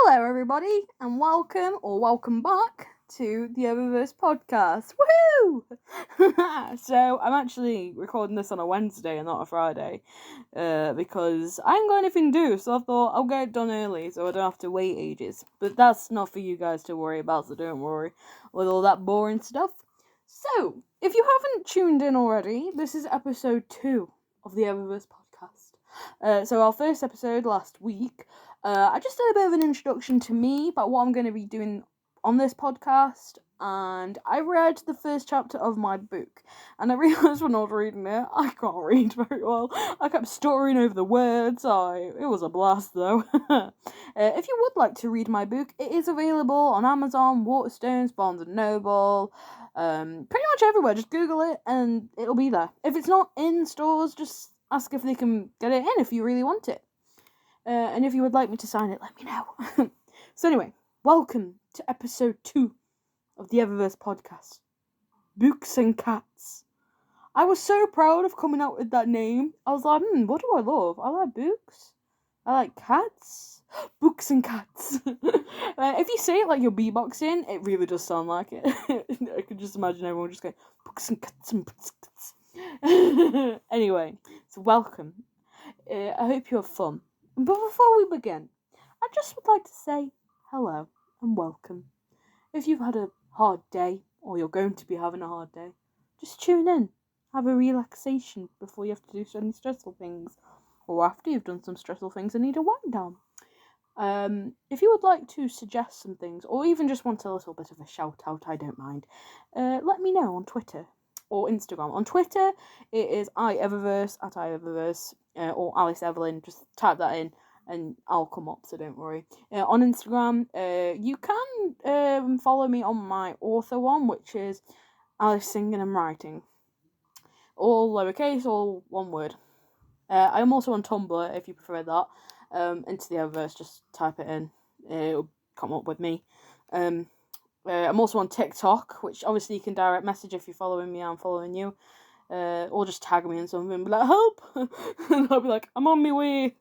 Hello, everybody, and welcome back to the Eververse podcast. Woohoo! So, I'm actually recording this on a Wednesday and not a Friday, because I ain't got anything to do, so I thought I'll get it done early so I don't have to wait ages. But that's not for you guys to worry about, so don't worry with all that boring stuff. So, if you haven't tuned in already, this is episode 2 of the Eververse podcast. So, our first episode last week, I just did a bit of an introduction to me about what I'm going to be doing on this podcast, and I read the first chapter of my book, and I realised when I was reading it, I can't read very well. I kept stuttering over the words. It was a blast, though. If you would like to read my book, it is available on Amazon, Waterstones, Barnes & Noble, pretty much everywhere. Just Google it, and it'll be there. If it's not in stores, just ask if they can get it in if you really want it. And if you would like me to sign it, let me know. So anyway, welcome to episode 2 of the Eververse podcast. Books and Cats. I was so proud of coming out with that name. I was like, what do I love? I like books. I like cats. Books and cats. If you say it like you're beatboxing, it really does sound like it. I could just imagine everyone just going, books and cats and books and cats. Anyway, so welcome. I hope you have fun. But before we begin, I just would like to say hello and welcome. If you've had a hard day, or you're going to be having a hard day, just tune in. Have a relaxation before you have to do any stressful things, or after you've done some stressful things and need a wind down. If you would like to suggest some things, or even just want a little bit of a shout out, I don't mind. Let me know on Twitter or Instagram. On Twitter, it is Eververse at Eververse. Or Alice Evelyn, just type that in and I'll come up, so don't worry. On Instagram, you can follow me on my author one, which is Alice Singing and Writing. All lowercase, all one word. I am also on Tumblr, if you prefer that. Into the Eververse, just type it in. It'll come up with me. I'm also on TikTok, which obviously you can direct message if you're following me, I'm following you. Or just tag me in something and be like, help! And I'll be like, I'm on my way.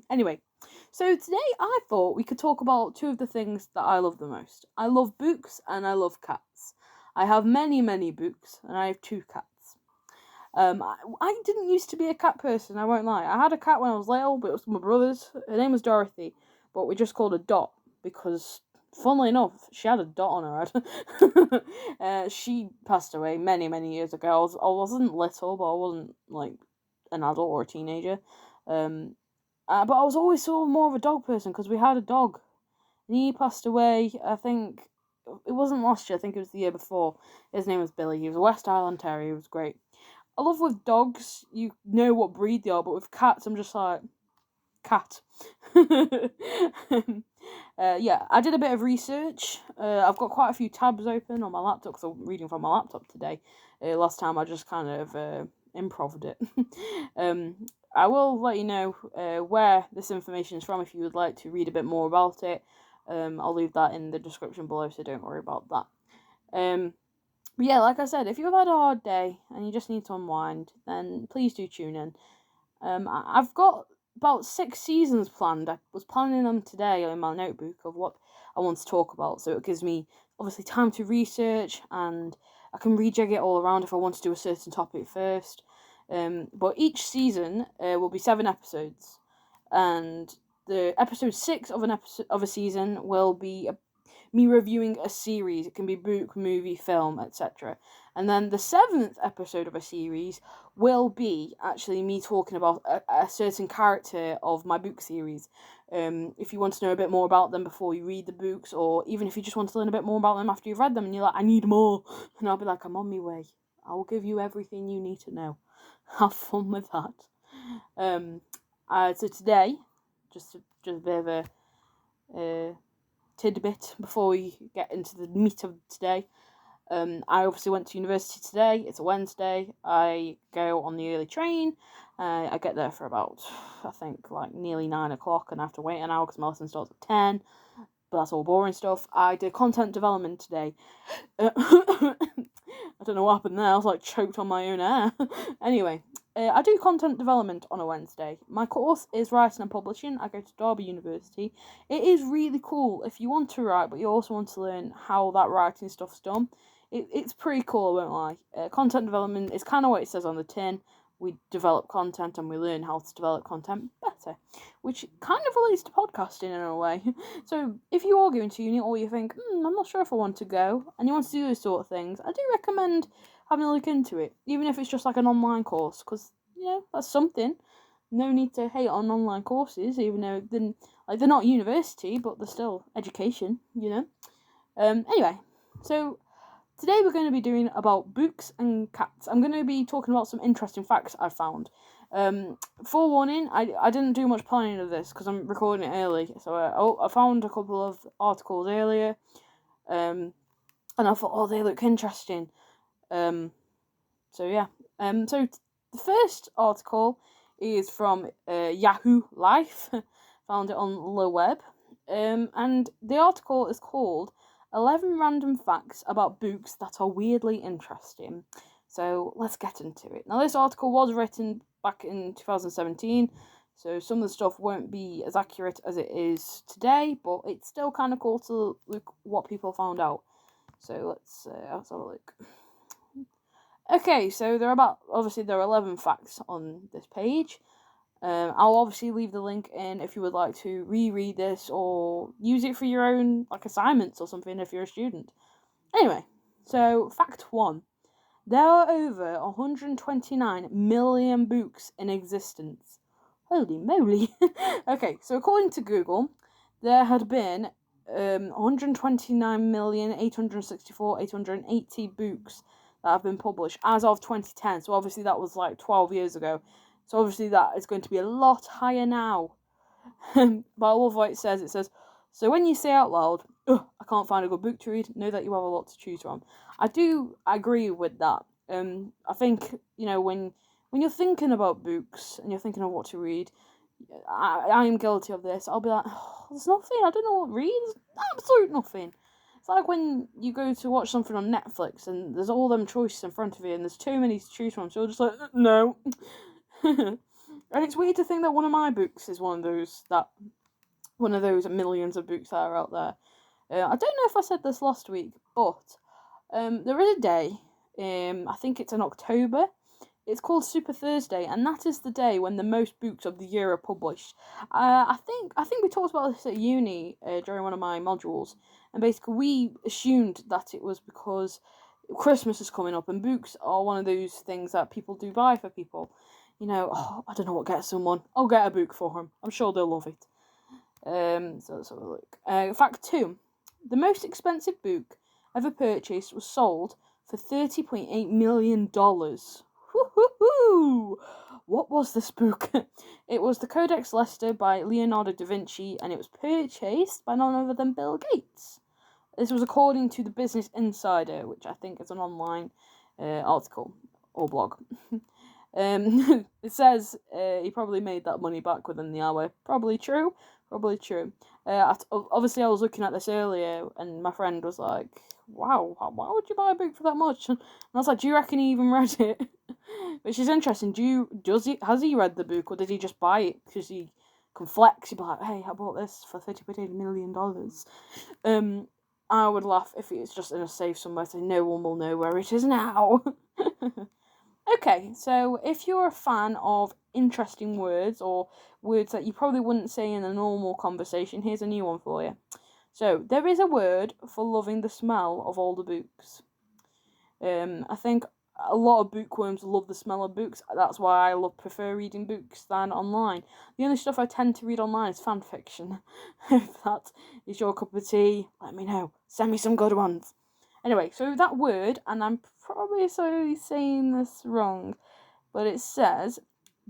Anyway, so today I thought we could talk about two of the things that I love the most. I love books and I love cats. I have many, many books and I have 2 cats. I didn't used to be a cat person, I won't lie. I had a cat when I was little, but it was my brother's. Her name was Dorothy, but we just called her Dot because, funnily enough, she had a dot on her head. She passed away many, many years ago. I wasn't little, but I wasn't, like, an adult or a teenager. But I was always sort of more of a dog person, because we had a dog. And he passed away, I think, it wasn't last year, I think it was the year before. His name was Billy. He was a West Island Terrier. He was great. I love with dogs, you know what breed they are, but with cats, I'm just like, cat. Yeah, I did a bit of research. I've got quite a few tabs open on my laptop because I'm reading from my laptop today. Last time I just kind of improv'd it. I will let you know where this information is from if you would like to read a bit more about it. I'll leave that in the description below, so don't worry about that. But yeah, like I said, if you've had a hard day and you just need to unwind, then please do tune in. I've got about 6 seasons planned. I was planning them today in my notebook of what I want to talk about, so it gives me obviously time to research and I can rejig it all around if I want to do a certain topic first. But each season will be 7 episodes, and the episode 6 of a season will be me reviewing a series. It can be book, movie, film, etc. And then the 7th episode of a series will be actually me talking about a certain character of my book series. If you want to know a bit more about them before you read the books, or even if you just want to learn a bit more about them after you've read them and you're like, I need more, and I'll be like, I'm on my way. I will give you everything you need to know. Have fun with that. So today, just a bit of a tidbit before we get into the meat of today. I obviously went to university today. It's a Wednesday. I go on the early train. I get there for about, I think, like nearly 9 o'clock, and I have to wait an hour because my lesson starts at 10. But that's all boring stuff. I did content development today. I don't know what happened there. I was like choked on my own air. Anyway, I do content development on a Wednesday. My course is writing and publishing. I go to Derby University. It is really cool if you want to write, but you also want to learn how that writing stuff's done. It's pretty cool, I won't lie. Content development is kind of what it says on the tin. We develop content and we learn how to develop content better, which kind of relates to podcasting in a way. So if you are going to uni or you think, I'm not sure if I want to go, and you want to do those sort of things, I do recommend having a look into it, even if it's just like an online course, because, that's something. No need to hate on online courses, even though they're not university, but they're still education, Anyway, so today we're going to be doing about books and cats. I'm going to be talking about some interesting facts I found. Forewarning, I didn't do much planning of this because I'm recording it early. So I found a couple of articles earlier, and I thought, they look interesting. So the first article is from Yahoo Life. Found it on the web. And the article is called 11 Random Facts About Books That Are Weirdly Interesting. So let's get into it. Now, this article was written back in 2017, so some of the stuff won't be as accurate as it is today, but it's still kind of cool to look what people found out. So let's have a look. Okay, so there are 11 facts on this page. I'll obviously leave the link in if you would like to reread this or use it for your own assignments or something if you're a student. Anyway, so fact 1. There are over 129 million books in existence. Holy moly. Okay, so according to Google, there had been 129,864,880 books that have been published as of 2010. So obviously that was 12 years ago. So obviously that is going to be a lot higher now. But I love what it says. It says, so when you say out loud, I can't find a good book to read, know that you have a lot to choose from. I do agree with that. I think, when you're thinking about books and you're thinking of what to read, I am guilty of this. I'll be like, there's nothing, I don't know what to read. There's absolute nothing. It's like when you go to watch something on Netflix and there's all them choices in front of you and there's too many to choose from, so you're just like, no. And it's weird to think that one of my books is one of those millions of books that are out there. I don't know if I said this last week, but there is a day, I think it's in October. It's called Super Thursday, and that is the day when the most books of the year are published. I think we talked about this at uni during one of my modules, and basically we assumed that it was because Christmas is coming up, and books are one of those things that people do buy for people. I don't know what get someone. I'll get a book for them. I'm sure they'll love it. So let's have a look. Fact 2. The most expensive book ever purchased was sold for $30.8 million. Woo-hoo-hoo! What was this book? It was the Codex Leicester by Leonardo da Vinci, and it was purchased by none other than Bill Gates. This was according to the Business Insider, which I think is an online article or blog. It says he probably made that money back within the hour. Probably true. Obviously, I was looking at this earlier, and my friend was like, "Wow, why would you buy a book for that much?" And I was like, "Do you reckon he even read it?" Which is interesting. Has he read the book, or did he just buy it because he can flex? He'd be like, "Hey, I bought this for $30 million." I would laugh if it's just in a safe somewhere, so no one will know where it is now. Okay, so if you're a fan of interesting words or words that you probably wouldn't say in a normal conversation, here's a new one for you. So, there is a word for loving the smell of older books. I think a lot of bookworms love the smell of books. That's why I prefer reading books than online. The only stuff I tend to read online is fan fiction. If that is your cup of tea, let me know. Send me some good ones. Anyway, so that word, and I'm probably saying this wrong, but it says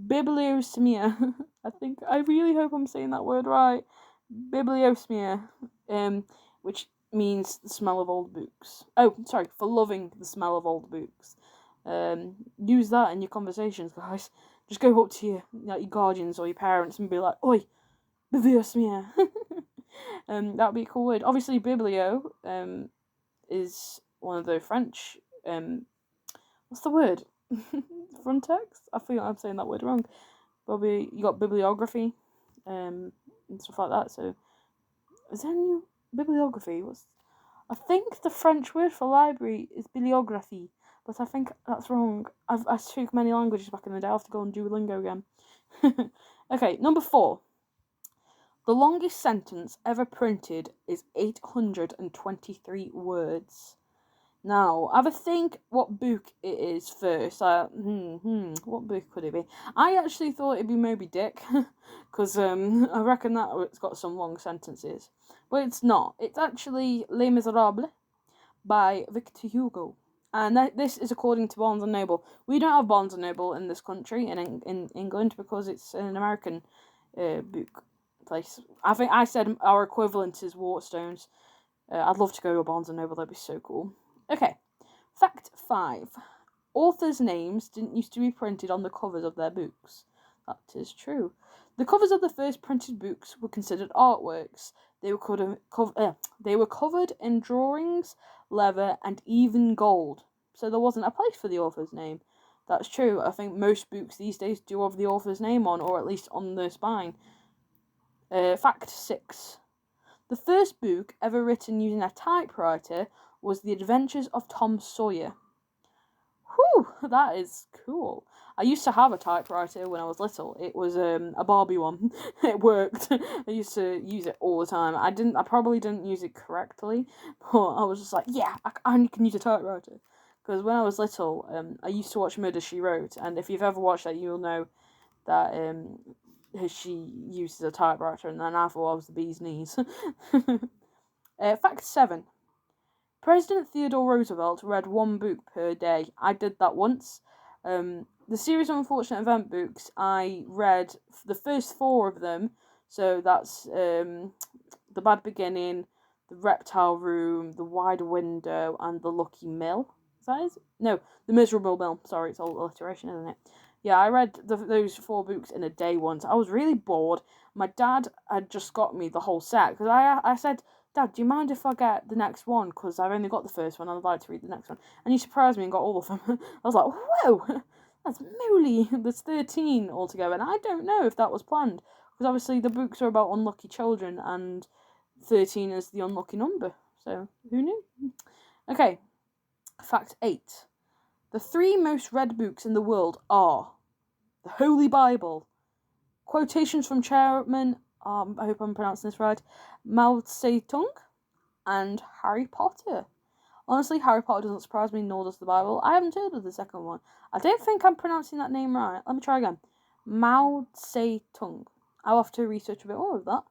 bibliosmia. I really hope I'm saying that word right. Bibliosmia, which means the smell of old books. Oh, sorry, for loving the smell of old books. Use that in your conversations, guys. Just go up to your guardians or your parents and be like, "Oi, bibliosmia." That would be a cool word. Obviously, biblio, is one of the French, what's the word? frontex. I think I'm saying that word wrong. Probably you got bibliography, and stuff like that. So, is there any bibliography? I think the French word for library is bibliography, but I think that's wrong. I spoke many languages back in the day. I have to go on Duolingo again. Okay, number 4. The longest sentence ever printed is 823 words. Now, have a think what book it is first. What book could it be? I actually thought it'd be Moby Dick, because I reckon that it's got some long sentences. But it's not. It's actually Les Miserables by Victor Hugo. And this is according to Barnes & Noble. We don't have Barnes & Noble in this country, in England, because it's an American book place. I think I said our equivalent is Waterstones. I'd love to go to Barnes & Noble, that'd be so cool. Okay, fact 5. Authors' names didn't used to be printed on the covers of their books. That is true. The covers of the first printed books were considered artworks. They were covered in drawings, leather, and even gold. So there wasn't a place for the author's name. That's true. I think most books these days do have the author's name on, or at least on the spine. Fact 6. The first book ever written using a typewriter was The Adventures of Tom Sawyer. Whew, that is cool. I used to have a typewriter when I was little. It was a Barbie one. It worked. I used to use it all the time. I probably didn't use it correctly, but I was just like, yeah, I can use a typewriter. Because when I was little, I used to watch Murder, She Wrote, and if you've ever watched that, you'll know that she uses a typewriter, and then I thought I was the bee's knees. Fact 7. President Theodore Roosevelt read 1 book per day. I did that once. The series of unfortunate event books, I read the first 4 of them. So that's The Bad Beginning, The Reptile Room, The Wide Window, and The Lucky Mill. Is that it? No, The Miserable Mill. Sorry, it's all alliteration, isn't it? Yeah, I read those 4 books in a day once. I was really bored. My dad had just got me the whole set, because I said, Dad, do you mind if I get the next one? Because I've only got the first one, and I'd like to read the next one. And he surprised me and got all of them. I was like, whoa, that's moly. There's 13 altogether, and I don't know if that was planned. Because obviously the books are about unlucky children, and 13 is the unlucky number. So, who knew? Okay, fact 8. The 3 most read books in the world are the Holy Bible, quotations from Chairman, I hope I'm pronouncing this right, Mao Zedong, and Harry Potter. Honestly, Harry Potter doesn't surprise me, nor does the Bible. I haven't heard of the second one. I don't think I'm pronouncing that name right. Let me try again. Mao Zedong. I'll have to research a bit more of that.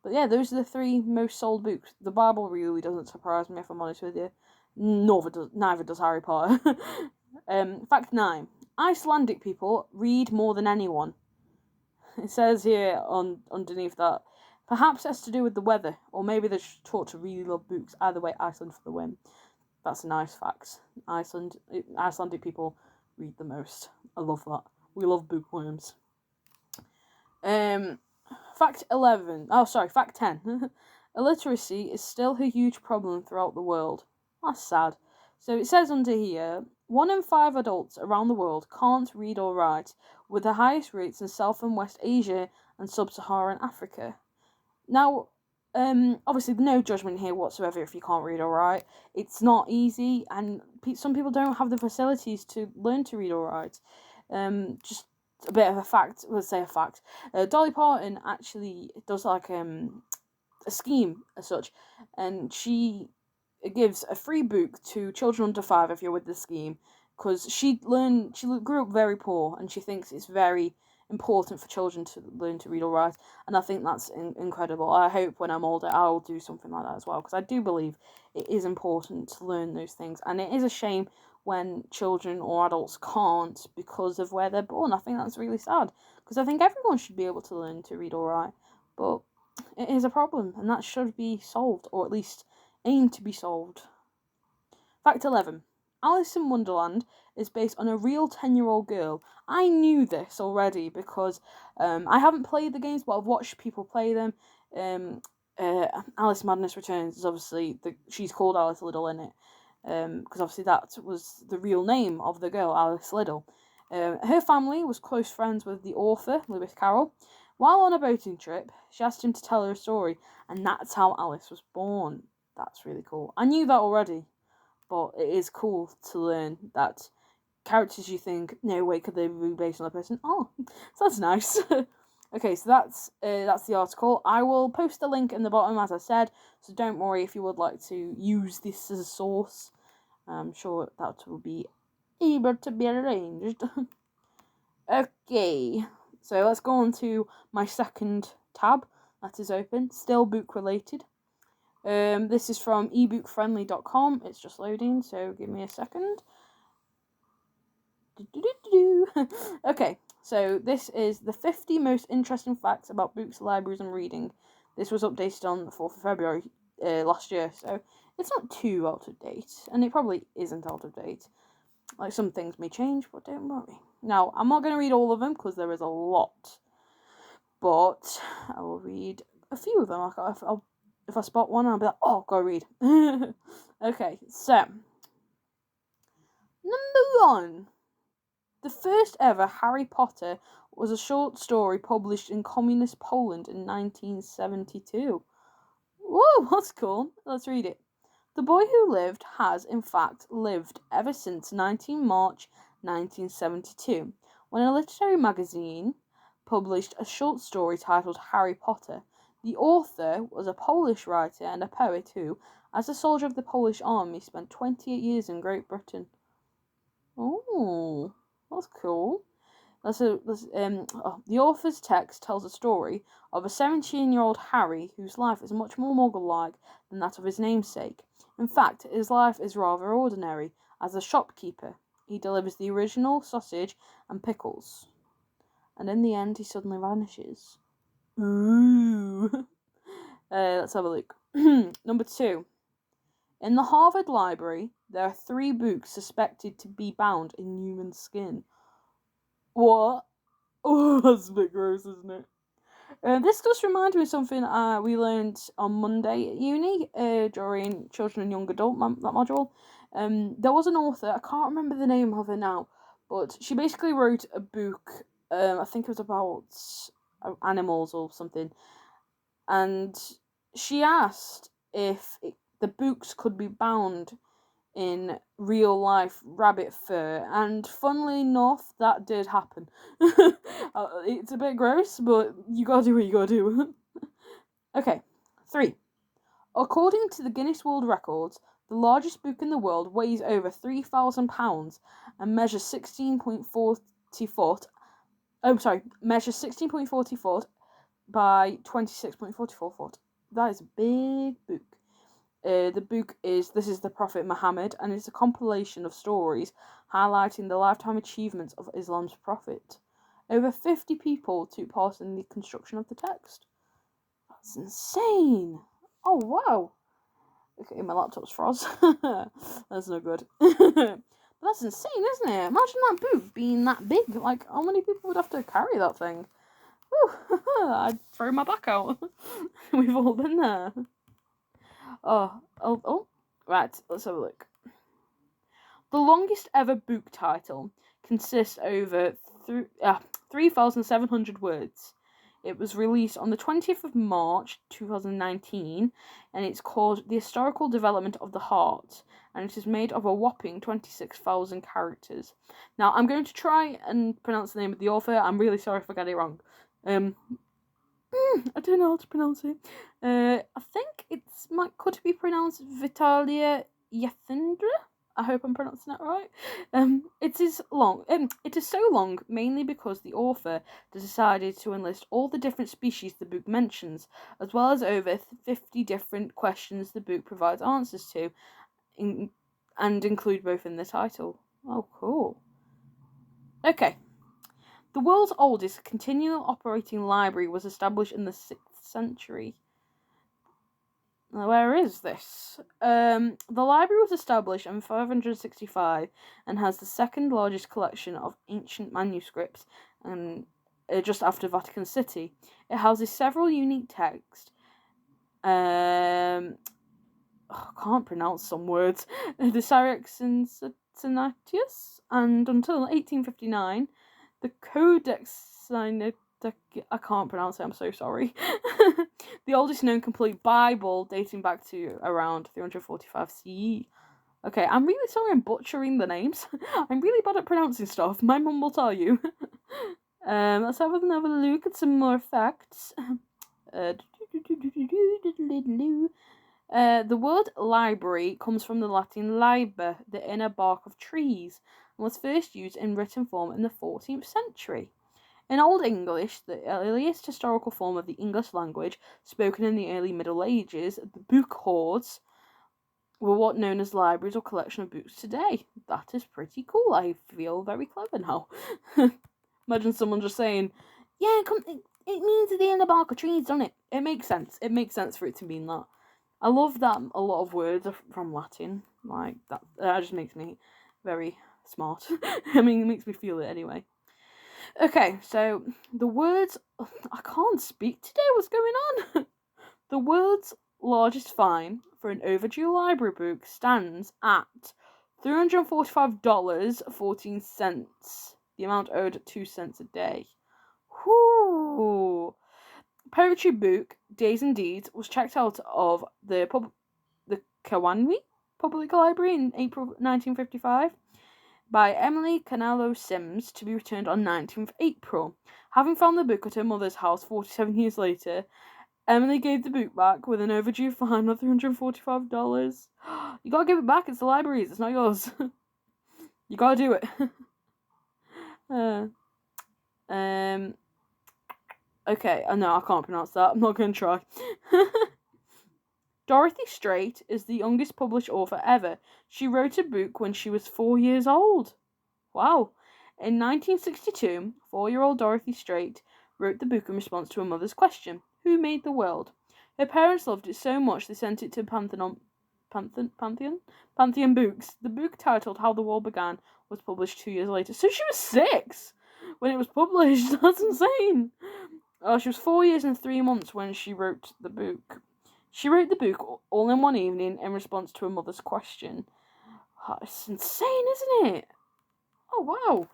But yeah, those are the 3 most sold books. The Bible really doesn't surprise me, if I'm honest with you. Neither does Harry Potter. Fact 9. Icelandic people read more than anyone. It says here underneath that, perhaps it has to do with the weather, or maybe they're just taught to really love books. Either way, Iceland for the win. That's a nice fact. Icelandic people read the most. I love that. We love bookworms. Fact 10. Illiteracy is still a huge problem throughout the world. That's sad. So it says under here, 1 in 5 adults around the world can't read or write, with the highest rates in South and West Asia and Sub-Saharan Africa. Now, obviously no judgment here whatsoever if you can't read or write. It's not easy, and some people don't have the facilities to learn to read or write. Just a bit of a fact, let's say a fact. Dolly Parton actually does like a scheme as such, and she gives a free book to children under 5 if you're with the scheme, because she grew up very poor, and she thinks it's very important for children to learn to read or write, and I think that's incredible. I hope when I'm older I'll do something like that as well, because I do believe it is important to learn those things, and it is a shame when children or adults can't because of where they're born. I think that's really sad, because I think everyone should be able to learn to read or write, but it is a problem, and that should be solved, or at least aim to be solved. Fact 11. Alice in Wonderland is based on a real 10-year-old girl. I knew this already because I haven't played the games, but I've watched people play them. Alice Madness Returns is obviously, she's called Alice Liddell in it, because obviously that was the real name of the girl, Alice Liddell. Her family was close friends with the author, Lewis Carroll. While on a boating trip, she asked him to tell her a story, and that's how Alice was born. That's really cool. I knew that already, but it is cool to learn that characters you think, no, wait, could they be based on a person? Oh, so that's nice. Okay, so that's the article. I will post a link in the bottom, as I said, so don't worry if you would like to use this as a source. I'm sure that will be able to be arranged. Okay, so let's go on to my second tab that is open, still book related. This is from ebookfriendly.com. It's just loading, so give me a second. Okay, so this is the 50 most interesting facts about books, libraries, and reading. This was updated on the 4th of February last year, so it's not too out of date, and it probably isn't out of date. Like, some things may change, but don't worry. Now, I'm not going to read all of them because there is a lot, but I will read a few of them. If I spot one, I'll be like, oh, go read. Okay, so number 1. The first ever Harry Potter was a short story published in communist Poland in 1972. Whoa, that's cool. Let's read it. The boy who lived has, in fact, lived ever since 19 March 1972, when a literary magazine published a short story titled Harry Potter. The author was a Polish writer and a poet who, as a soldier of the Polish army, spent 28 years in Great Britain. Oh, that's cool. The author's text tells a story of a 17-year-old Harry whose life is much more Muggle-like than that of his namesake. In fact, his life is rather ordinary. As a shopkeeper, he delivers the original sausage and pickles. And in the end, he suddenly vanishes. Ooh. Let's have a look. Number 2. In the Harvard Library, there are 3 books suspected to be bound in human skin. What? Oh, that's a bit gross, isn't it? This just reminds me of something we learned on Monday at uni during Children and Young Adult, that module. There was an author, I can't remember the name of her now, but she basically wrote a book, I think it was about animals or something, and she asked if the books could be bound in real life rabbit fur, and funnily enough, that did happen. It's a bit gross, but you gotta do what you gotta do. Okay, 3. According to the Guinness World Records, the largest book in the world weighs over 3,000 pounds and measures 16.40 foot. Measures 16.40 foot by 26.44 foot. That is a big book. The book is This is the Prophet Muhammad, and it's a compilation of stories highlighting the lifetime achievements of Islam's prophet. Over 50 people took part in the construction of the text. That's insane. Oh, wow. Okay, my laptop's froze. That's no good. But that's insane, isn't it? Imagine that book being that big. Like, how many people would have to carry that thing? Whew. I'd throw my back out. We've all been there. Oh, right, let's have a look. The longest ever book title consists over 3,700 words. It was released on the 20th of March 2019, and it's called The Historical Development of the Heart, and it is made of a whopping 26,000 characters. Now, I'm going to try and pronounce the name of the author. I'm really sorry if I get it wrong. I don't know how to pronounce it. I think could be pronounced Vitalia Yethendra. I hope I'm pronouncing that right. It is long. It is so long mainly because the author decided to enlist all the different species the book mentions, as well as over 50 different questions the book provides answers to, and include both in the title. Oh, cool. Okay. The world's oldest continual operating library was established in the 6th century. Now, where is this? The library was established in 565 and has the second largest collection of ancient manuscripts, and just after Vatican City. It houses several unique texts. I can't pronounce some words. The Saturnatus, and until 1859, the Codex Sinaiticus, I can't pronounce it, I'm so sorry, the oldest known complete Bible dating back to around 345 CE. Okay, I'm really sorry I'm butchering the names. I'm really bad at pronouncing stuff, my mum will tell you. Let's have another look at some more facts. The word library comes from the Latin liber, the inner bark of trees, and was first used in written form in the 14th century. In Old English, the earliest historical form of the English language, spoken in the early Middle Ages, the book hoards were what known as libraries or collection of books today. That is pretty cool. I feel very clever now. Imagine someone just saying, yeah, it means the inner bark of trees, doesn't it? It makes sense. It makes sense for it to mean that. I love that a lot of words are from Latin. Like, that just makes me very smart. I mean, it makes me feel it anyway. Okay, so the words... I can't speak today, what's going on? The world's largest fine for an overdue library book stands at $345.14. The amount owed 2 cents a day. Whoo! Poetry book Days and Deeds was checked out of the Kawanwi Public Library in April 1955 by Emily Canalo Sims to be returned on 19th April. Having found the book at her mother's house 47 years later, Emily gave the book back with an overdue fine of $345. You gotta give it back, it's the library's, it's not yours. You gotta do it. Okay, no, I can't pronounce that. I'm not gonna try. Dorothy Strait is the youngest published author ever. She wrote a book when she was 4 years old. Wow. In 1962, 4-year-old Dorothy Strait wrote the book in response to her mother's question, who made the world? Her parents loved it so much they sent it to Pantheon Books. The book, titled How the World Began, was published 2 years later. So she was 6 when it was published. That's insane. She was 4 years and 3 months when she wrote the book. She wrote the book all in one evening in response to her mother's question. Oh, it's insane, isn't it? Oh, wow.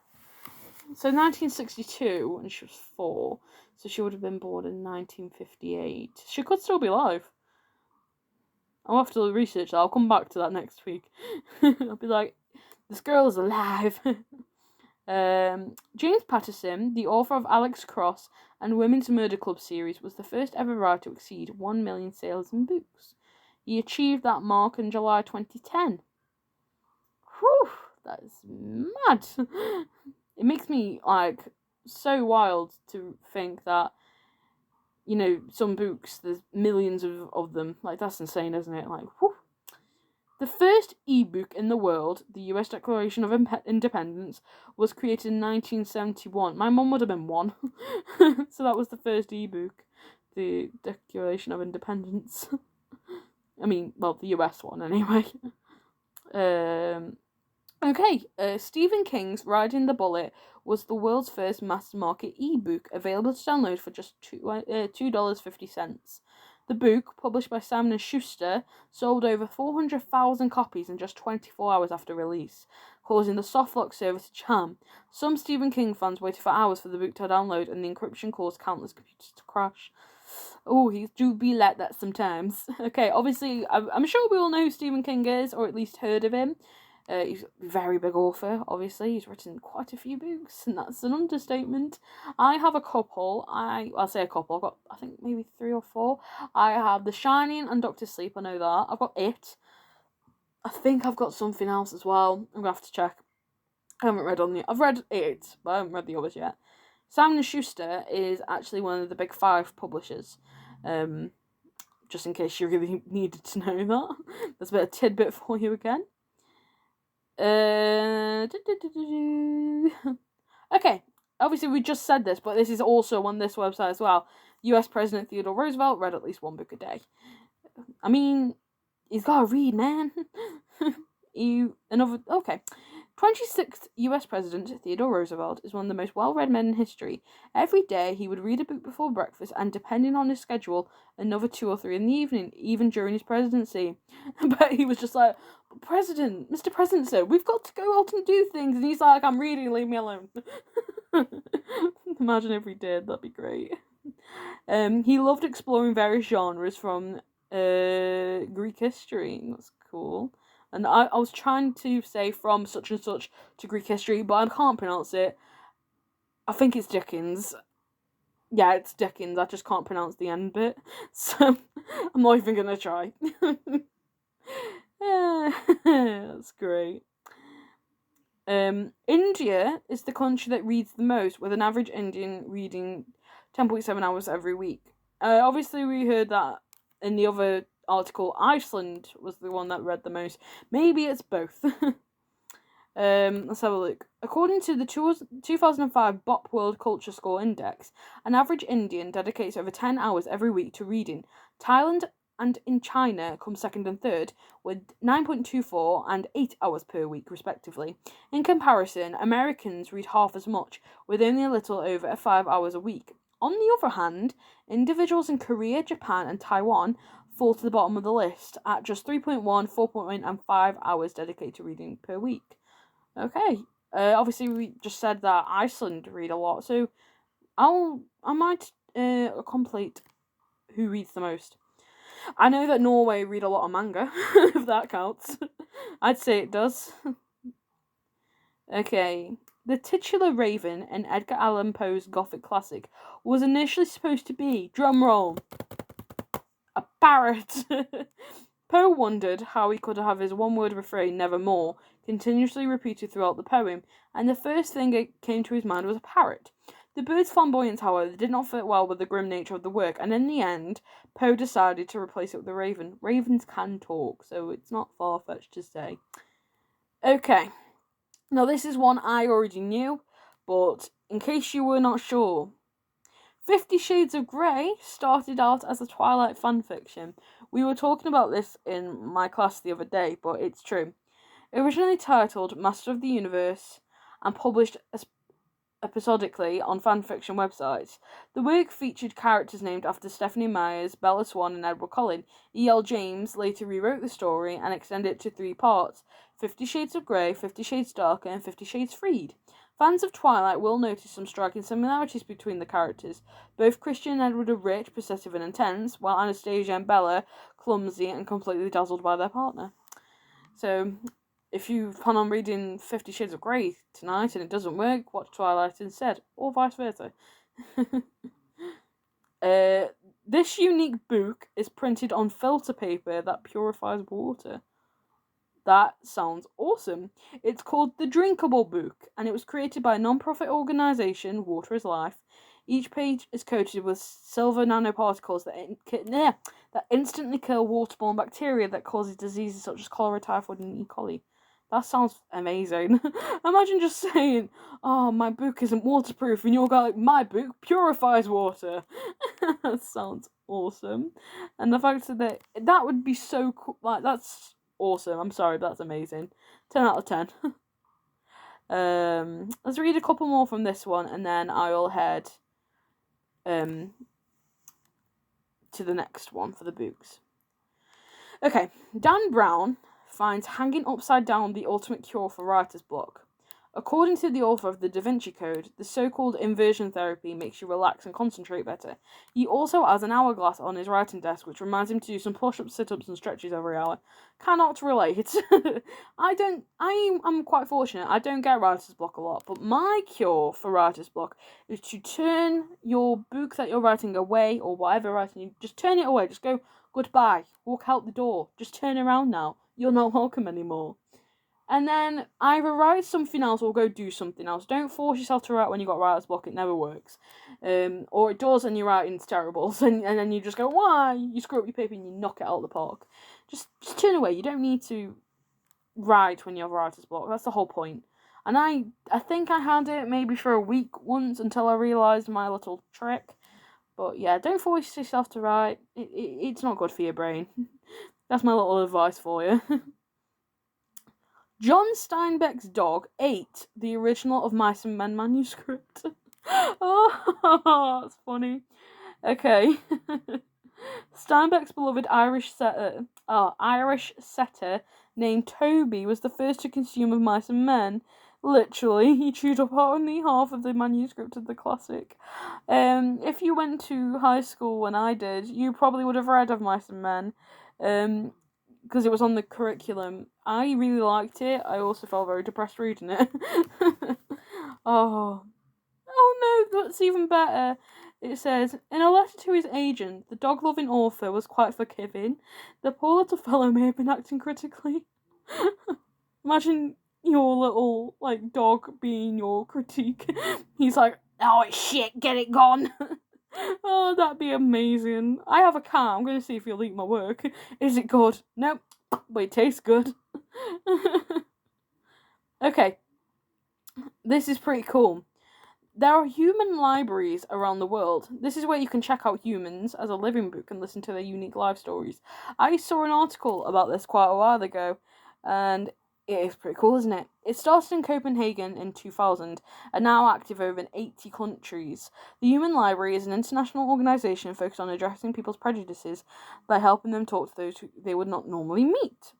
So 1962, when she was 4, so she would have been born in 1958. She could still be alive. I'll have to research that. I'll come back to that next week. I'll be like, this girl is alive. James Patterson, the author of Alex Cross and Women's Murder Club series, was the first ever writer to exceed 1 million sales in books. He achieved that mark in July 2010. Whew, that is mad. It makes me, so wild to think that, some books, there's millions of them. That's insane, isn't it? Whew. The first e-book in the world, the US Declaration of Independence, was created in 1971. My mum would have been 1. So that was the first e-book, the Declaration of Independence. I mean, well, the US one anyway. Stephen King's Riding the Bullet was the world's first mass market e-book, available to download for just $2.50. The book, published by Simon & Schuster, sold over 400,000 copies in just 24 hours after release, causing the softlock server to jam. Some Stephen King fans waited for hours for the book to download, and the encryption caused countless computers to crash. Oh, he do be like that sometimes. Okay, obviously, I'm sure we all know who Stephen King is, or at least heard of him. He's a very big author, obviously. He's written quite a few books, and that's an understatement. I have a couple. I'll say a couple. I've got, I think, maybe 3 or 4. I have The Shining and Doctor Sleep, I know that. I've got It. I think I've got something else as well. I'm going to have to check. I haven't read on the... I've read It, but I haven't read the others yet. Simon & Schuster is actually one of the big 5 publishers. Just in case you really needed to know that. There's a bit of tidbit for you again. Okay, obviously we just said this, but this is also on this website as well. US President Theodore Roosevelt read at least 1 book a day. I mean, he's gotta read, man. Okay. 26th US President Theodore Roosevelt is one of the most well-read men in history. Every day he would read a book before breakfast and, depending on his schedule, another 2 or 3 in the evening, even during his presidency. But he was just like, Mr. President, sir, we've got to go out and do things. And he's like, I'm reading, leave me alone. Imagine if he did, that'd be great. He loved exploring various genres from Greek history. That's cool. And I was trying to say from such and such to Greek history, but I can't pronounce it. I think it's Dickens. Yeah, it's Dickens. I just can't pronounce the end bit. So I'm not even going to try. That's great. India is the country that reads the most, with an average Indian reading 10.7 hours every week. Obviously, we heard that in the other article. Iceland was the one that read the most. Maybe it's both. Let's have a look. According to the 2005 BOP World Culture Score Index, an average Indian dedicates over 10 hours every week to reading. Thailand and in China come second and third, with 9.24 and 8 hours per week, respectively. In comparison, Americans read half as much, with only a little over 5 hours a week. On the other hand, individuals in Korea, Japan, and Taiwan fall to the bottom of the list at just 3.1, 4.1, and 5 hours dedicated to reading per week. Okay, obviously we just said that Iceland read a lot, so I might complete who reads the most. I know that Norway read a lot of manga, if that counts. I'd say it does. Okay. The titular raven in Edgar Allan Poe's Gothic classic was initially supposed to be, drumroll, a parrot. Poe wondered how he could have his one-word refrain, nevermore, continuously repeated throughout the poem, and the first thing that came to his mind was a parrot. The bird's flamboyance, however, did not fit well with the grim nature of the work, and in the end, Poe decided to replace it with a raven. Ravens can talk, so it's not far-fetched to say. Okay, now this is one I already knew, but in case you were not sure, 50 Shades of Grey started out as a Twilight fanfiction. We were talking about this in my class the other day, but it's true. Originally titled Master of the Universe and published episodically on fanfiction websites, the work featured characters named after Stephanie Meyers, Bella Swan, and Edward Cullen. E.L. James later rewrote the story and extended it to 3 parts: 50 Shades of Grey, 50 Shades Darker, and 50 Shades Freed. Fans of Twilight will notice some striking similarities between the characters. Both Christian and Edward are rich, possessive, and intense, while Anastasia and Bella clumsy and completely dazzled by their partner. So, if you plan on reading 50 Shades of Grey tonight and it doesn't work, watch Twilight instead, or vice versa. This unique book is printed on filter paper that purifies water. That sounds awesome. It's called The Drinkable Book, and it was created by a non-profit organisation, Water is Life. Each page is coated with silver nanoparticles that instantly kill waterborne bacteria that causes diseases such as cholera, typhoid, and E. coli. That sounds amazing. Imagine just saying, oh, my book isn't waterproof, and you're going, my book purifies water. That sounds awesome. And the fact that would be so cool. Like, that's awesome. I'm sorry, but that's amazing. 10 out of 10. Let's read a couple more from this one, and then I'll head to the next one for the books. Okay, Dan Brown finds hanging upside down the ultimate cure for writer's block. According to the author of the Da Vinci Code, the so-called inversion therapy makes you relax and concentrate better. He also has an hourglass on his writing desk, which reminds him to do some push-ups, sit-ups, and stretches every hour. Cannot relate. I'm quite fortunate. I don't get writer's block a lot, but my cure for writer's block is to turn your book that you're writing away, or whatever you're writing, just turn it away. Just go, goodbye, walk out the door. Just turn around now. You're not welcome anymore. And then either write something else or go do something else. Don't force yourself to write when you got writer's block. It never works. Or it does and your writing's terrible. And then you just go, why? You screw up your paper and you knock it out of the park. Just turn away. You don't need to write when you have writer's block. That's the whole point. And I think I had it maybe for a week once until I realised my little trick. But yeah, don't force yourself to write. It's not good for your brain. That's my little advice for you. John Steinbeck's dog ate the original of Mice and Men manuscript. Oh, that's funny. Okay. Steinbeck's beloved Irish setter named Toby was the first to consume of Mice and Men. Literally, he chewed up only half of the manuscript of the classic. If you went to high school when I did, you probably would have read of Mice and Men, because it was on the curriculum. I really liked it. I also felt very depressed reading it. Oh no, that's even better. It says, in a letter to his agent, the dog-loving author was quite forgiving. The poor little fellow may have been acting critically. Imagine your little, dog being your critique. He's like, oh, it's shit, get it gone. Oh, that'd be amazing. I have a cat, I'm going to see if he'll eat my work. Is it good? Nope, but it tastes good. Okay, this is pretty cool. There are human libraries around the world. This is where you can check out humans as a living book and listen to their unique life stories. I saw an article about this quite a while ago, and it is pretty cool, isn't it? It started in Copenhagen in 2000 and now active over in 80 countries. The Human Library is an international organisation focused on addressing people's prejudices by helping them talk to those who they would not normally meet.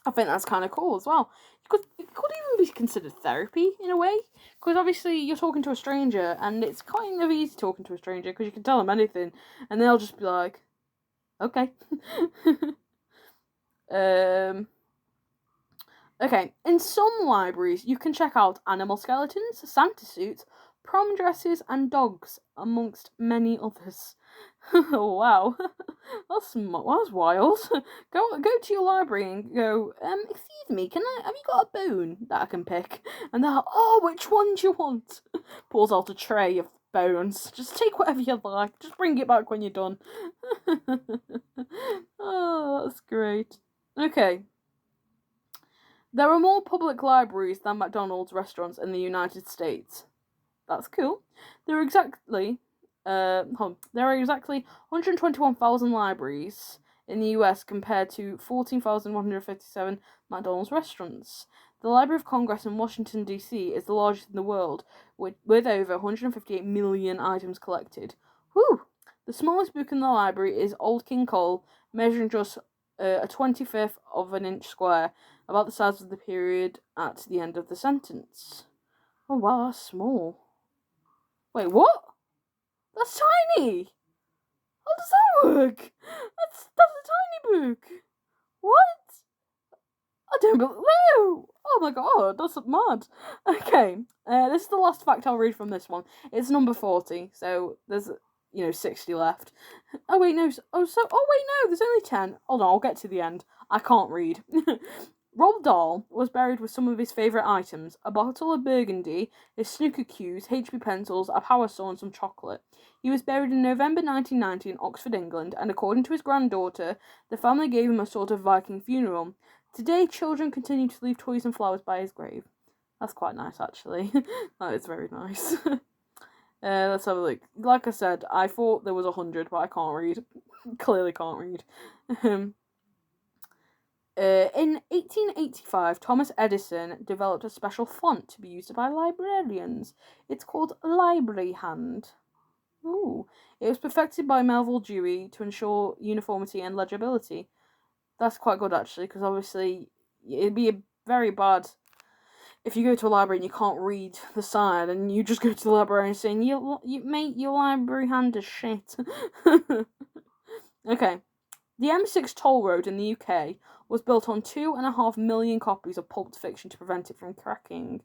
I think that's kind of cool as well. It could even be considered therapy in a way, because obviously you're talking to a stranger, and it's kind of easy talking to a stranger because you can tell them anything, and they'll just be like, "Okay." Okay. In some libraries, you can check out animal skeletons, Santa suits, prom dresses, and dogs, amongst many others. Oh, wow. That's wild. Go to your library and go, excuse me, have you got a bone that I can pick? And they're like, oh, which one do you want? Pulls out a tray of bones. Just take whatever you like. Just bring it back when you're done. Oh, that's great. Okay. There are more public libraries than McDonald's restaurants in the United States. That's cool. There are exactly 121,000 libraries in the US compared to 14,157 McDonald's restaurants. The Library of Congress in Washington, D.C. is the largest in the world, with over 158 million items collected. Whew! The smallest book in the library is Old King Cole, measuring just a 25th of an inch square, about the size of the period at the end of the sentence. Oh wow, that's small. Wait, what? That's tiny! How does that work? That's a tiny book. What? I don't believe. No! Oh my god, that's mad. Okay, this is the last fact I'll read from this one. It's number 40, so there's 60 left. Oh wait, no. Oh wait, no. There's only 10. Hold on, I'll get to the end. I can't read. Roald Dahl was buried with some of his favourite items: a bottle of Burgundy, his snooker cues, HP pencils, a power saw, and some chocolate. He was buried in November 1990 in Oxford, England, and according to his granddaughter, the family gave him a sort of Viking funeral. Today, children continue to leave toys and flowers by his grave. That's quite nice, actually. That is very nice. Let's have a look. Like I said, I thought there was 100, but I can't read. Clearly can't read. In 1885, Thomas Edison developed a special font to be used by librarians. It's called Library Hand. Ooh. It was perfected by Melville Dewey to ensure uniformity and legibility. That's quite good, actually, because obviously it'd be very bad if you go to a library and you can't read the sign, and you just go to the librarian saying, mate, your library hand is shit. Okay. The M6 toll road in the UK was built on 2.5 million copies of pulp fiction to prevent it from cracking.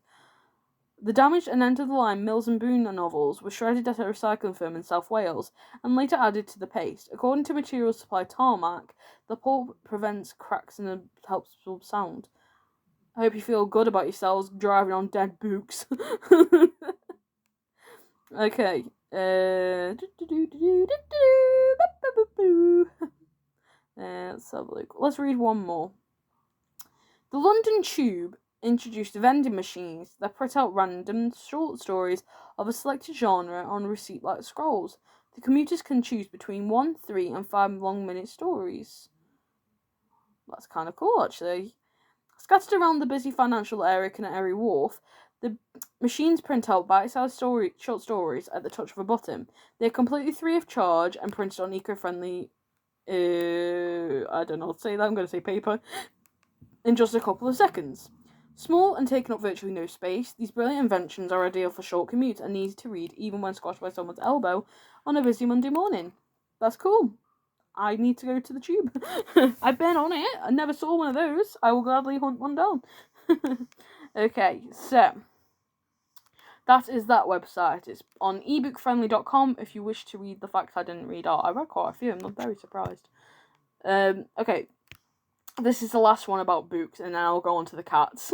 The damaged and end-of-the-line Mills and Boon novels were shredded at a recycling firm in South Wales and later added to the paste. According to materials supply Tarmac, the pulp prevents cracks and helps absorb sound. I hope you feel good about yourselves driving on dead books. Okay. Let's have a look. Let's read one more. The London Tube introduced vending machines that print out random short stories of a selected genre on receipt-like scrolls. The commuters can choose between 1, 3, and 5 long-minute stories. That's kind of cool, actually. Scattered around the busy financial area Canary Wharf, the machines print out bite-sized short stories at the touch of a button. They're completely free of charge and printed on eco-friendly, I don't know what to say that, I'm going to say paper, in just a couple of seconds. Small and taking up virtually no space, these brilliant inventions are ideal for short commutes and easy to read even when squashed by someone's elbow on a busy Monday morning. That's cool. I need to go to the Tube. I've been on it. I never saw one of those. I will gladly hunt one down. Okay, so that is that website. It's on ebookfriendly.com if you wish to read the facts I didn't read out. I read quite a few. I'm not very surprised. Okay, this is the last one about books, and then I'll go on to the cats.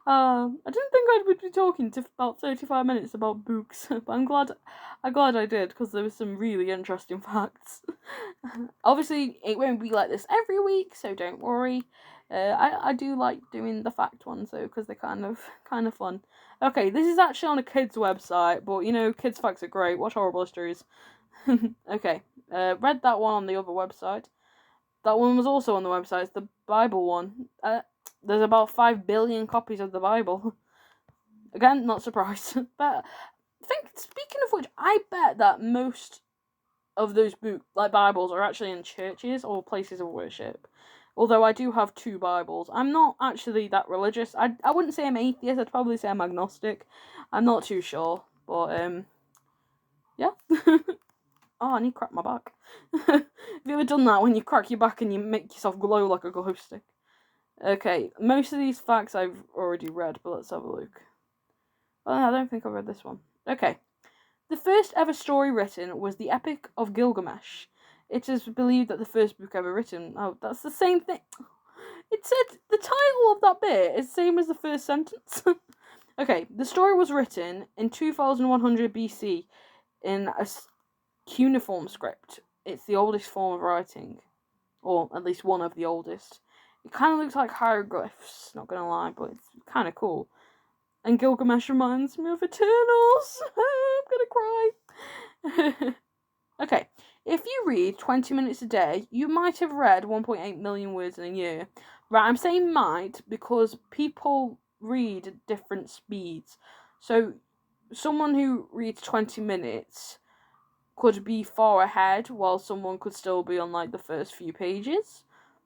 I didn't think I would be talking to about 35 minutes about books, but I'm glad I did, because there were some really interesting facts. Obviously, it won't be like this every week, so don't worry. I do like doing the fact ones though, because they're kind of fun. Okay, this is actually on a kids' website, but you know, kids' facts are great. Watch Horrible Histories. Okay, read that one on the other website. That one was also on the website. It's the Bible one. There's about 5 billion copies of the Bible. Again, not surprised. But speaking of which, I bet that most of those Bibles are actually in churches or places of worship. Although I do have 2 Bibles. I'm not actually that religious. I wouldn't say I'm atheist. I'd probably say I'm agnostic. I'm not too sure. But, yeah. Oh, I need to crack my back. Have you ever done that when you crack your back and you make yourself glow like a glow stick? Okay, most of these facts I've already read, but let's have a look. Oh, no, I don't think I read this one. Okay. The first ever story written was the Epic of Gilgamesh. It is believed that the first book ever written... Oh, that's the same thing. It said the title of that bit is the same as the first sentence. Okay, the story was written in 2100 BC in a cuneiform script. It's the oldest form of writing. Or at least one of the oldest. It kind of looks like hieroglyphs, not gonna lie, but it's kind of cool. And Gilgamesh reminds me of Eternals. I'm gonna cry. Okay, if you read 20 minutes a day, you might have read 1.8 million words in a year. Right, I'm saying might because people read at different speeds. So, someone who reads 20 minutes could be far ahead, while someone could still be on, like, the first few pages.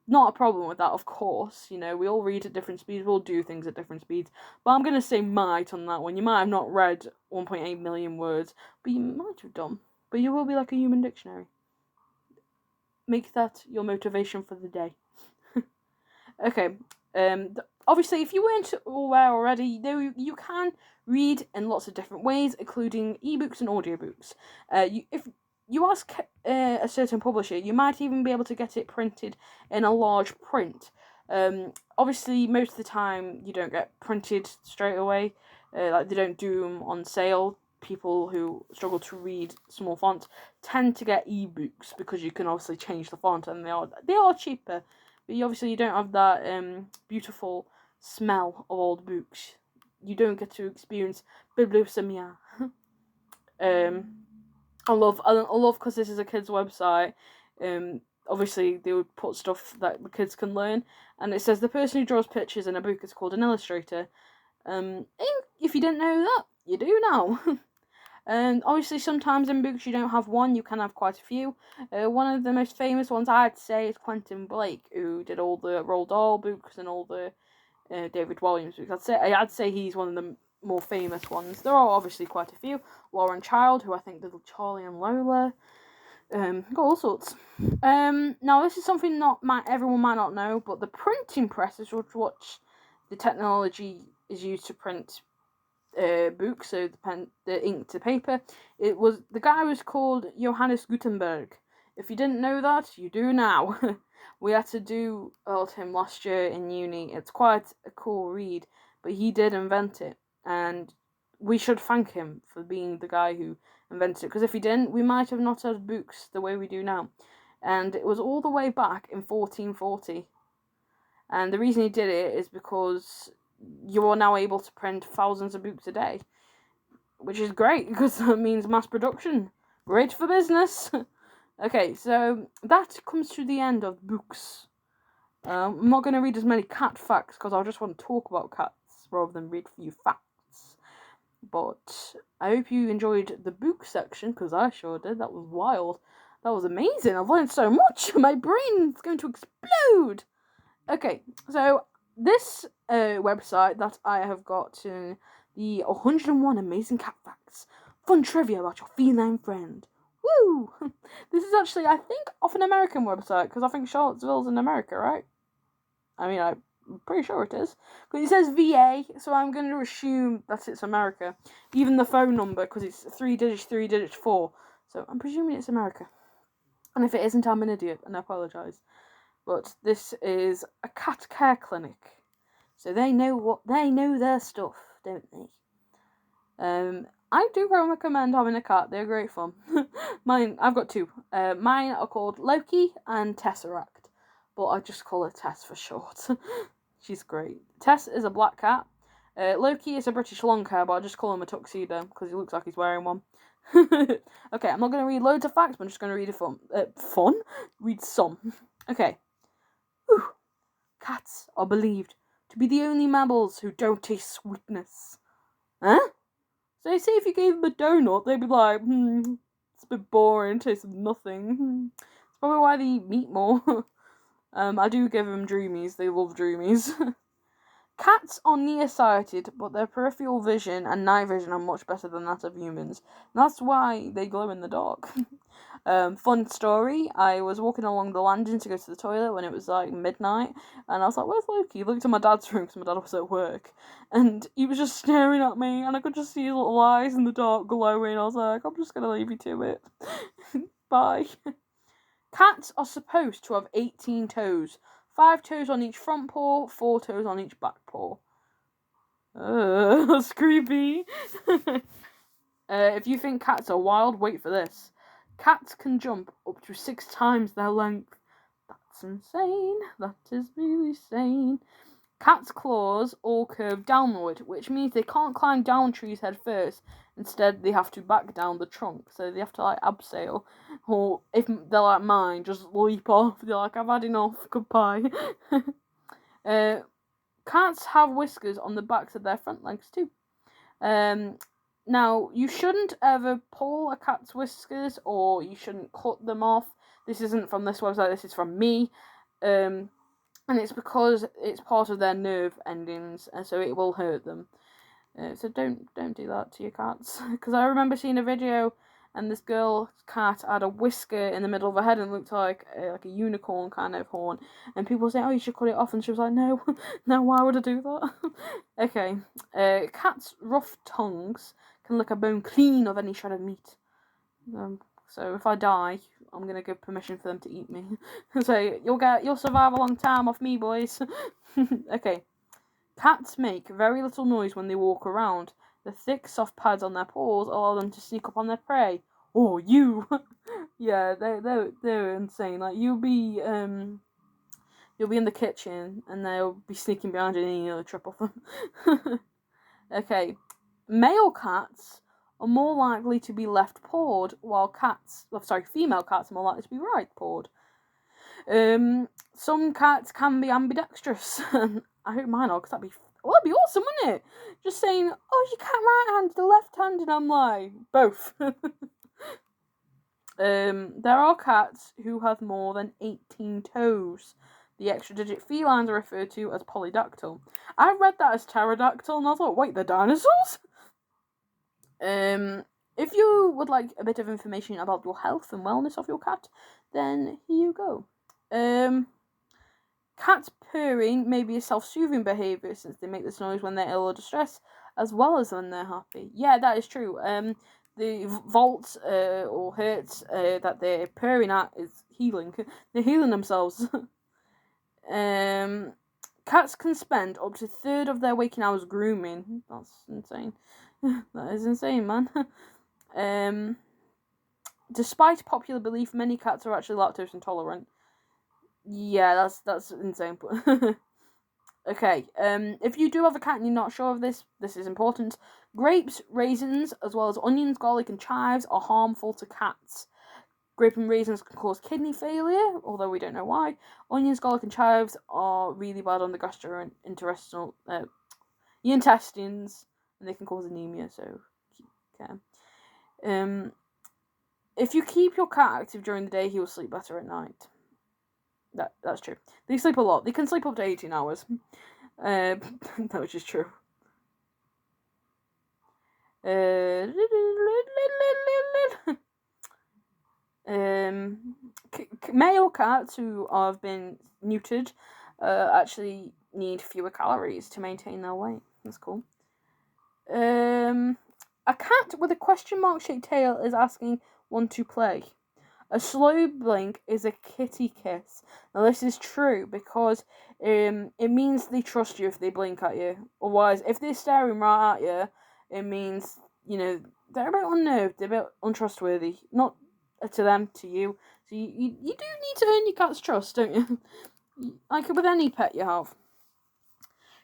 Not a problem with that, of course. You know, we all read at different speeds, we all do things at different speeds. But I'm going to say might on that one. You might have not read 1.8 million words, but you might have done. But you will be like a human dictionary. Make that your motivation for the day. Okay, obviously, if you weren't aware already, you can read in lots of different ways, including ebooks and audiobooks. If you ask a certain publisher, you might even be able to get it printed in a large print. Obviously, most of the time, you don't get printed straight away. Like, they don't do them on sale. People who struggle to read small fonts tend to get ebooks because you can obviously change the font, and they are cheaper. But obviously you don't have that beautiful smell of old books. You don't get to experience bibliosemia. I love because this is a kids' website. Obviously they would put stuff that the kids can learn, and it says the person who draws pictures in a book is called an illustrator. If you didn't know that, you do now. And obviously sometimes in books you don't have one, you can have quite a few. One of the most famous ones I'd say is Quentin Blake, who did all the Roald Dahl books and all the David Walliams books. I'd say he's one of the more famous ones. There are obviously quite a few. Lauren Child, who I think did Charlie and Lola. Got all sorts. Now this is something everyone might not know, but the printing press is what the technology is used to print books, so the ink to paper. The guy was called Johannes Gutenberg. If you didn't know that, you do now. We had to do him last year in uni. It's quite a cool read, but he did invent it, and we should thank him for being the guy who invented it, because if he didn't, we might have not had books the way we do now. And it was all the way back in 1440. And the reason he did it is because you are now able to print thousands of books a day, which is great because that means mass production. Great for business. Okay, so that comes to the end of books. I'm not going to read as many cat facts because I just want to talk about cats rather than read a few facts. But I hope you enjoyed the book section because I sure did. That was wild. That was amazing. I've learned so much. My brain's going to explode. Okay, so this website that I have got the 101 Amazing Cat Facts. Fun trivia about your feline friend. Woo! This is actually, I think, off an American website because I think Charlottesville's in America, right? I mean, I'm pretty sure it is. But it says VA, so I'm going to assume that it's America. Even the phone number, because it's 3 digits, 4. So I'm presuming it's America. And if it isn't, I'm an idiot, and I apologise. But this is a cat care clinic. So they know their stuff, don't they? I do recommend having a cat. They're great fun. I've got 2. Mine are called Loki and Tesseract. But I just call her Tess for short. She's great. Tess is a black cat. Loki is a British long hair, but I just call him a tuxedo because he looks like he's wearing one. Okay, I'm not going to read loads of facts, but I'm just going to read read some. Okay. Whew. Cats are believed to be the only mammals who don't taste sweetness. Huh? So they say if you gave them a donut, they'd be like, it's a bit boring, tastes of nothing. It's probably why they eat meat more. I do give them dreamies. They love dreamies. Cats are nearsighted, but their peripheral vision and night vision are much better than that of humans. That's why they glow in the dark. Fun story, I was walking along the landing to go to the toilet when it was like midnight, and I was like, where's Loki? I looked at my dad's room because my dad was at work, and he was just staring at me, and I could just see his little eyes in the dark glowing. I was like, I'm just going to leave you to it. Bye. Cats are supposed to have 18 toes. 5 toes on each front paw, 4 toes on each back paw. That's creepy. If you think cats are wild, wait for this. Cats can jump up to 6 times their length. That's insane. That is really insane. Cats' claws all curve downward, which means they can't climb down trees head first. Instead, they have to back down the trunk, so they have to like abseil. Or if they're like mine, just leap off. They're like, I've had enough. Goodbye. Cats have whiskers on the backs of their front legs too. Now, you shouldn't ever pull a cat's whiskers, or you shouldn't cut them off. This isn't from this website. This is from me. And it's because it's part of their nerve endings, and so it will hurt them. So don't do that to your cats. Because I remember seeing a video, and this girl's cat had a whisker in the middle of her head and looked like a unicorn kind of horn. And people say, "Oh, you should cut it off," and she was like, "No, no, why would I do that?" Okay. Cats' rough tongues can lick a bone clean of any shred of meat. So if I die, I'm gonna give permission for them to eat me. So you'll survive a long time off me, boys. Okay. Cats make very little noise when they walk around. The thick, soft pads on their paws allow them to sneak up on their prey. Oh, you! Yeah, they're insane. Like you'll be in the kitchen and they'll be sneaking behind you and you'll trip off them. Okay, male cats are more likely to be left-pawed, while female cats are more likely to be right-pawed. Some cats can be ambidextrous. I hope mine are, because that'd be awesome, wouldn't it? Just saying, oh, you cat right-handed, the left-handed, I'm like, both. There are cats who have more than 18 toes. The extra-digit felines are referred to as polydactyl. I read that as pterodactyl, and I thought, wait, they're dinosaurs? If you would like a bit of information about your health and wellness of your cat, then here you go. Cats purring may be a self-soothing behaviour since they make this noise when they're ill or distressed, as well as when they're happy. Yeah, that is true. The volts or hertz that they're purring at is healing. They're healing themselves. Cats can spend up to a third of their waking hours grooming. That's insane. That is insane, man. Despite popular belief, many cats are actually lactose intolerant. Yeah, that's insane. Okay, if you do have a cat and you're not sure of this is important. Grapes, raisins, as well as onions, garlic, and chives are harmful to cats. Grape and raisins can cause kidney failure, although we don't know why. Onions, garlic, and chives are really bad on the gastrointestinal intestines, and they can cause anemia. So, okay. If you keep your cat active during the day, he will sleep better at night. That's true. They sleep a lot. They can sleep up to 18 hours. Which is true. Male cats who have been neutered actually need fewer calories to maintain their weight. That's cool. A cat with a question mark shaped tail is asking one to play. A slow blink is a kitty kiss. Now this is true because it means they trust you if they blink at you. Otherwise, if they're staring right at you, it means, they're a bit unnerved, they're a bit untrustworthy. Not to them, to you. So you do need to earn your cat's trust, don't you? Like with any pet you have.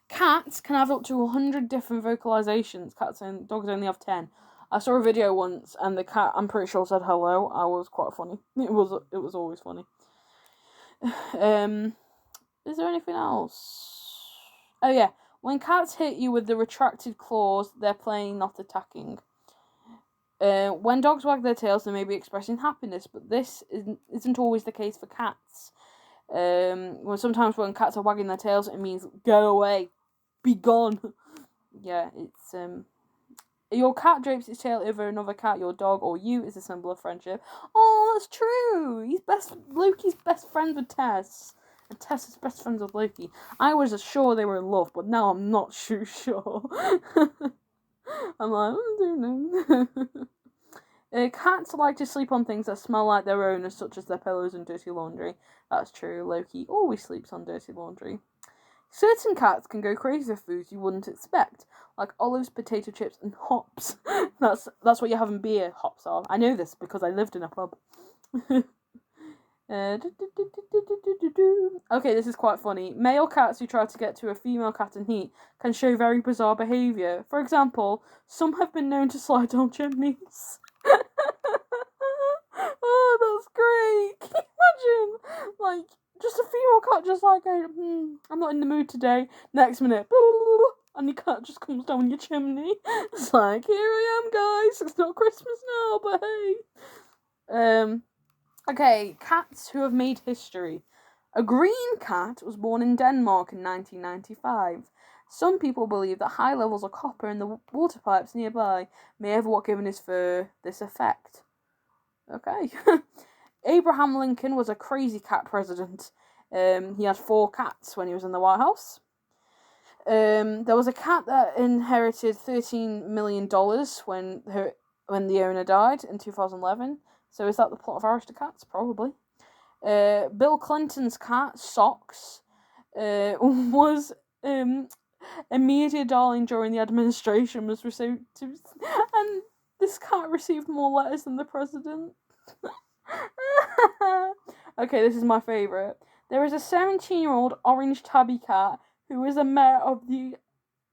Cats can have up to 100 different vocalizations. Cats and dogs only have 10. I saw a video once, and the cat, I'm pretty sure, said hello. I was quite funny. It was always funny. Is there anything else? Oh yeah, when cats hit you with the retracted claws, they're playing, not attacking. When dogs wag their tails, they may be expressing happiness, but this isn't always the case for cats. Sometimes when cats are wagging their tails, it means go away, be gone. Yeah, it's your cat drapes its tail over another cat, your dog, or you is a symbol of friendship. Oh, that's true. Loki's best friends with Tess, and Tess is best friends with Loki. I was sure they were in love, but now I'm not too sure. I'm like, I don't know. Cats like to sleep on things that smell like their owners, such as their pillows and dirty laundry. That's true. Loki always sleeps on dirty laundry. Certain cats can go crazy for foods you wouldn't expect, like olives, potato chips, and hops. That's what you have in beer. Hops are. I know this because I lived in a pub. Okay, this is quite funny. Male cats who try to get to a female cat in heat can show very bizarre behaviour. For example, some have been known to slide down chimneys. Oh, that's great. Can you imagine? Like, just a female cat just like, I'm not in the mood today. Next minute, and your cat just comes down your chimney. It's like, here I am, guys. It's not Christmas now, but hey. Okay, cats who have made history. A green cat was born in Denmark in 1995. Some people believe that high levels of copper in the water pipes nearby may have what given his fur this effect. Okay. Abraham Lincoln was a crazy cat president. He had 4 cats when he was in the White House. There was a cat that inherited $13 million when the owner died in 2011. So is that the plot of Aristocats? Probably. Bill Clinton's cat, Socks, was a media darling during the administration, was received, and this cat received more letters than the president. Okay, this is my favourite. There is a 17-year-old orange tabby cat who is a mayor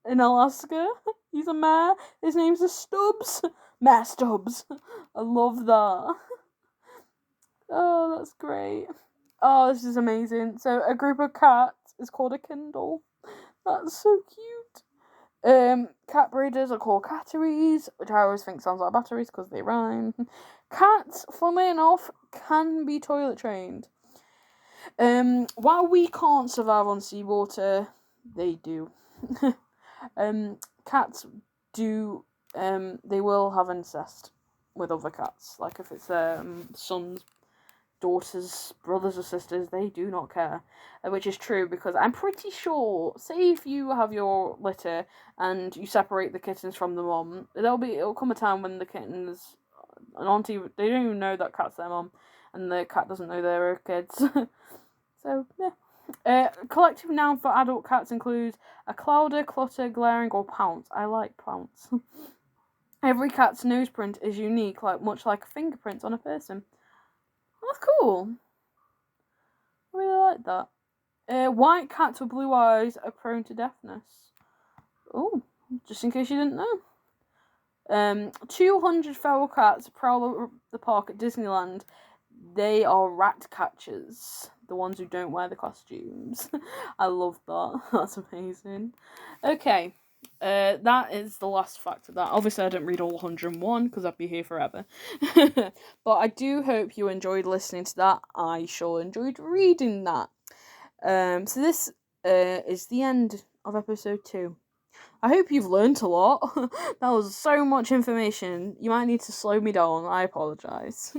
in Alaska. He's a mayor. His name's Stubbs. Mayor Stubbs. I love that. Oh, that's great. Oh, this is amazing. So, a group of cats is called a Kindle. That's so cute. Cat breeders are called catteries, which I always think sounds like batteries because they rhyme. Cats, funnily enough, can be toilet trained. While we can't survive on seawater, they do. Cats do, they will have incest with other cats. Like if it's their sons, daughters, brothers or sisters, they do not care. Which is true because I'm pretty sure, say if you have your litter and you separate the kittens from the mom, it'll come a time when the kittens, an auntie, they don't even know that cat's their mom, and the cat doesn't know they're kids. So, yeah. Collective noun for adult cats includes a clouder, clutter, glaring, or pounce. I like pounce. Every cat's nose print is unique, much like fingerprints on a person. That's cool. I really like that. White cats with blue eyes are prone to deafness. Oh, just in case you didn't know. 200 feral cats prowl the park at Disneyland. They are rat catchers. The ones who don't wear the costumes. I love that. That's amazing. Okay. That is the last fact of that. Obviously, I didn't read all 101 because I'd be here forever. But I do hope you enjoyed listening to that. I sure enjoyed reading that. So this is the end of episode 2. I hope you've learnt a lot. That was so much information. You might need to slow me down. I apologise.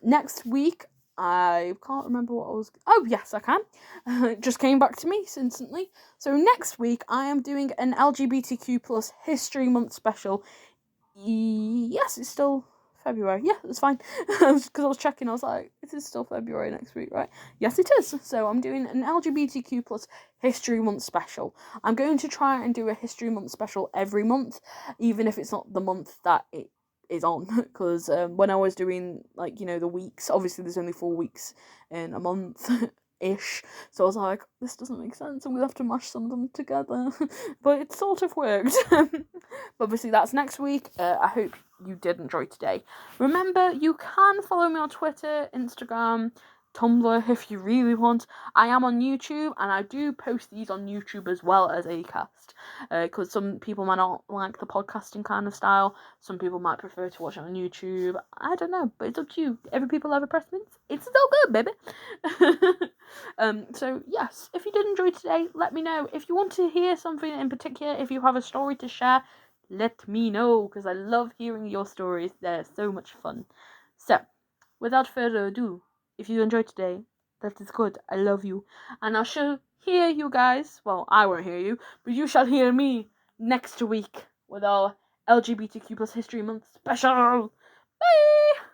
Next week, I can't remember what I was... Oh, yes, I can. It just came back to me instantly. So next week, I am doing an LGBTQ plus History Month special. Yes, it's still February. Yeah, it's fine. Because I was checking, I was like, it is still February next week, right? Yes, it is. So I'm doing an LGBTQ plus History Month special. I'm going to try and do a History Month special every month, even if it's not the month that it is on. Because when I was doing, like, you know, the weeks, obviously there's only 4 weeks in a month. Ish. So I was like, this doesn't make sense, and we'll have to mash some of them together. But it sort of worked. But obviously that's next week. I hope you did enjoy today. Remember, you can follow me on Twitter, Instagram, Tumblr if you really want. I am on YouTube, and I do post these on YouTube as well as Acast. Because some people might not like the podcasting kind of style. Some people might prefer to watch it on YouTube. I don't know, but it's up to you. Every people have a preference. It's still good, baby. So yes, if you did enjoy today, let me know. If you want to hear something in particular, if you have a story to share, let me know, because I love hearing your stories. They're so much fun. So, without further ado, if you enjoyed today, that is good. I love you. And I shall hear you guys. Well, I won't hear you, but you shall hear me next week with our LGBTQ plus History Month special. Bye!